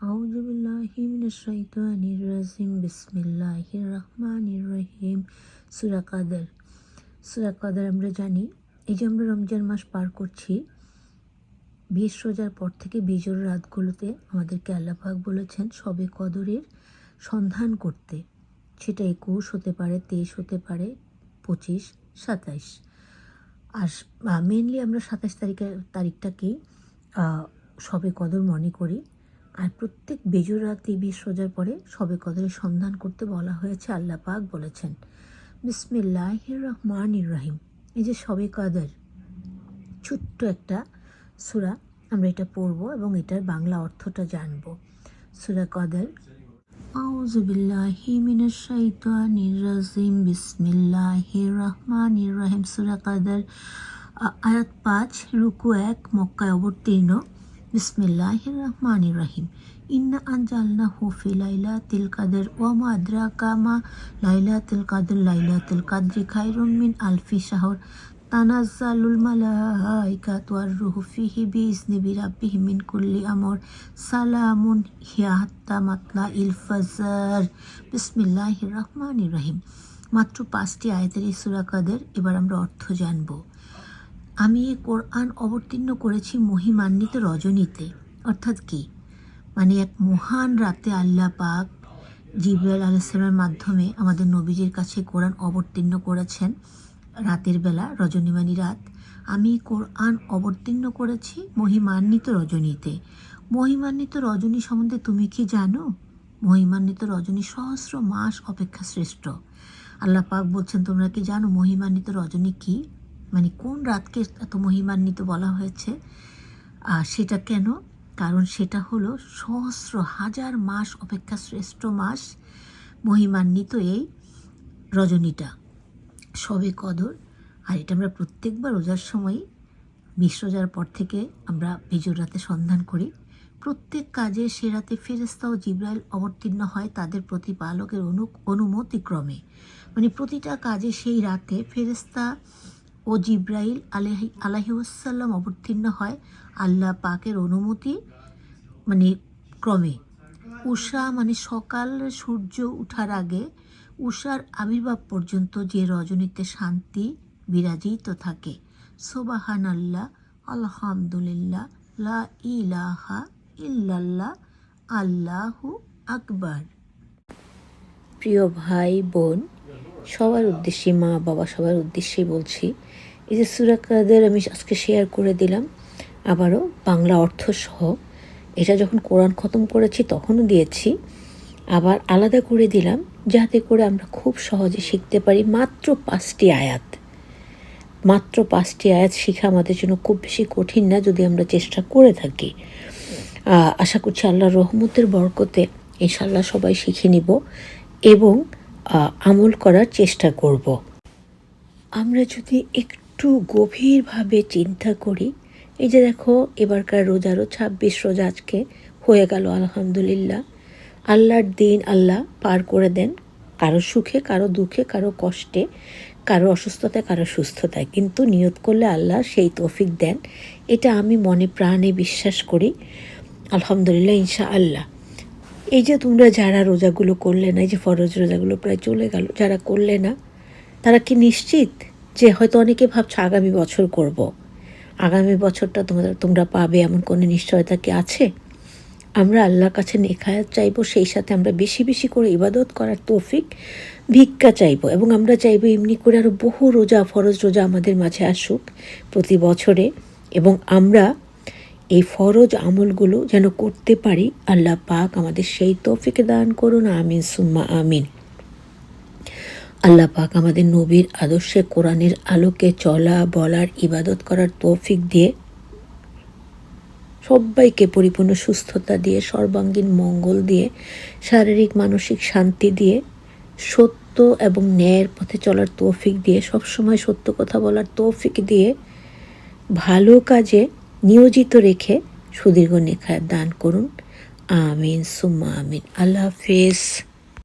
আউযু বিল্লাহি মিনাশ শাইতানির রাজিম। বিসমিল্লাহির রহমানির রহিম। সূরা কাদর। সূরা কাদর আমরা জানি, এই যে আমরা রমজান মাস পার করছি, 20 রোজার পর থেকে বিজোড় রাতগুলোতে আমাদেরকে আল্লাহ পাক বলেছেন শবে কদরের সন্ধান করতে। সেটা 21 হতে পারে, 23 হতে পারে, 25, 27। আর মেনলি আমরা 27 তারিখটাকেই শবে কদর মনে করি। আর প্রত্যেক বেজোর রাতে 20 রোজার পরে শবে কদরের সন্ধান করতে বলা হয়েছে। আল্লাহ পাক বলেছেন বিসমিল্লাহির রহমানির রহিম। এই যে শবে কদর, ছোট্ট একটা সূরা, আমরা এটা পড়ব এবং এটার বাংলা অর্থটা জানব। সূরা কদর। আউযু বিল্লাহি মিনাশ শাইতানির রাজিম। বিসমিল্লাহির রহমানির রহিম। সূরা কদর, আয়াত 5, রুকু 1, মক্কায় অবতীর্ণ। বিসমিল্লাহির রহমানির রহিম। ইন্না আনজালনাহু ফি লাইলাতিল কদর ওয়া মা আদরাকা মা লাইলাতুল কদর। লাইলাতুল কদরি খায়রুম মিন আলফি শাহর। তানাজ্জালুল মালাইকাতু ওয়ার রূহু ফিহি বিইজনি রাব্বিহিম মিন কুল্লি আমর। সালামুন হিয়া হাত্তা মাতলাইল ফাজর। বিসমিল্লাহির রহমানির রহিম। মাত্র 5টি আয়াতের এই সূরা কদর। এবার আমরা অর্থ জানব। আমি এই কোরআন অবতীর্ণ করেছি মহিমান্বিত রজনীতে। অর্থাৎ কি? মানে এক মহান রাতে আল্লাহ পাক জিবরাইল আলাইহিস সালামের মাধ্যমে আমাদের নবীজির কাছে কোরআন অবতীর্ণ করেছেন রাতের বেলা, রজনীমানি রাত। আমি কোরআন অবতীর্ণ করেছি মহিমান্বিত রজনীতে। মহিমান্বিত রজনী সম্বন্ধে তুমি কি জানো? মহিমান্বিত রজনী সহস্র মাস অপেক্ষা শ্রেষ্ঠ। আল্লাহ পাক বলছেন, তোমরা কি জানো মহিমান্বিত রজনী কি? মানে কোন রাতকে এত মহিমান্বিত বলা হয়েছে? সেটা কেন? কারণ সেটা হলো সহস্র হাজার মাস অপেক্ষা শ্রেষ্ঠ মাস মহিমান্বিত এই রজনীটা, শবে কদর। আর এটা আমরা প্রত্যেকবার রোজার সময় 20 রোজার পর থেকে আমরা বিজোড় রাতে সন্ধান করি। প্রত্যেক কাজে সে রাতে ফেরেশতা ও জিবরাইল অবতীর্ণ হয় তাদের প্রতিপালকের অনুমতিক্রমে। মানে প্রতিটা কাজে সেই রাতে ফেরেশতা ও জিবরাইল আলাইহিসসালাম অবতীর্ণ হয় আল্লাহ পাকের অনুমতি মানে ক্রমে। উষা মানে সকাল সূর্য ওঠার আগে উষার আবির্ভাব পর্যন্ত যে রজনীতে শান্তি বিরাজিত থাকে। সুবহানাল্লাহ, আলহামদুলিল্লাহ, লা ইলাহা ইল্লাল্লাহ, আল্লাহু আকবার। প্রিয় ভাই বোন সবার উদ্দেশ্যে, মা বাবা সবার উদ্দেশ্যেই বলছি, এই যে সূরা কদর আমি আজকে শেয়ার করে দিলাম, আবারও বাংলা অর্থ সহ। এটা যখন কোরআন খতম করেছি তখনও দিয়েছি, আবার আলাদা করে দিলাম যাতে করে আমরা খুব সহজে শিখতে পারি। মাত্র 5টি আয়াত, মাত্র 5টি আয়াত শেখা আমাদের জন্য খুব বেশি কঠিন না যদি আমরা চেষ্টা করে থাকি। আশা করছি আল্লাহর রহমতের বরকতে ইনশাআল্লাহ সবাই শিখে নিব এবং আমল করার চেষ্টা করব। আমরা যদি একটু গভীরভাবে চিন্তা করি, এই যে দেখো এবারকার রোজারও 26 রোজা আজকে হয়ে গেল, আলহামদুলিল্লাহ। আল্লাহর দিন আল্লাহ পার করে দেন, কারো সুখে, কারো দুঃখে, কারো কষ্টে, কারো অসুস্থতায়, কারো সুস্থতায়, কিন্তু নিয়ত করলে আল্লাহ সেই তৌফিক দেন। এটা আমি মনে প্রাণে বিশ্বাস করি, আলহামদুলিল্লাহ, ইনশাআল্লাহ। এই যে তোমরা যারা রোজাগুলো করলে না, এই যে ফরজ রোজাগুলো প্রায় চলে গেল, যারা করলে না তারা কি নিশ্চিত যে হয়তো অনেকে ভাবছো আগামী বছর করব, আগামী বছরটা তোমরা পাবে এমন কোনো নিশ্চয়তা কি আছে? আমরা আল্লাহর কাছে নেখায়াত চাইবো, সেই সাথে আমরা বেশি বেশি করে ইবাদত করার তৌফিক ভিক্ষা চাইবো, এবং আমরা চাইবো এমনি করে আরও বহু রোজা, ফরজ রোজা আমাদের মাঝে আসুক প্রতি বছরে, এবং আমরা এই ফরজ আমলগুলো যেন করতে পারি। আল্লাহ পাক আমাদের সেই তৌফিক দান করুন, আমিন সুম্মা আমিন। আল্লাহ পাক আমাদের নবীর আদর্শে কোরআনের আলোকে চলা, বলার, ইবাদত করার তৌফিক দিয়ে সবাইকে পরিপূর্ণ সুস্থতা দিয়ে, সর্বাঙ্গীন মঙ্গল দিয়ে, শারীরিক মানসিক শান্তি দিয়ে, সত্য এবং ন্যায়ের পথে চলার তৌফিক দিয়ে, সবসময় সত্য কথা বলার তৌফিক দিয়ে, ভালো কাজে নিয়োজিত রেখে সুদীর্ঘ নেখায়াত দান করুন, আমিন সুম্মা আমিন। আল্লাহ হাফেজ।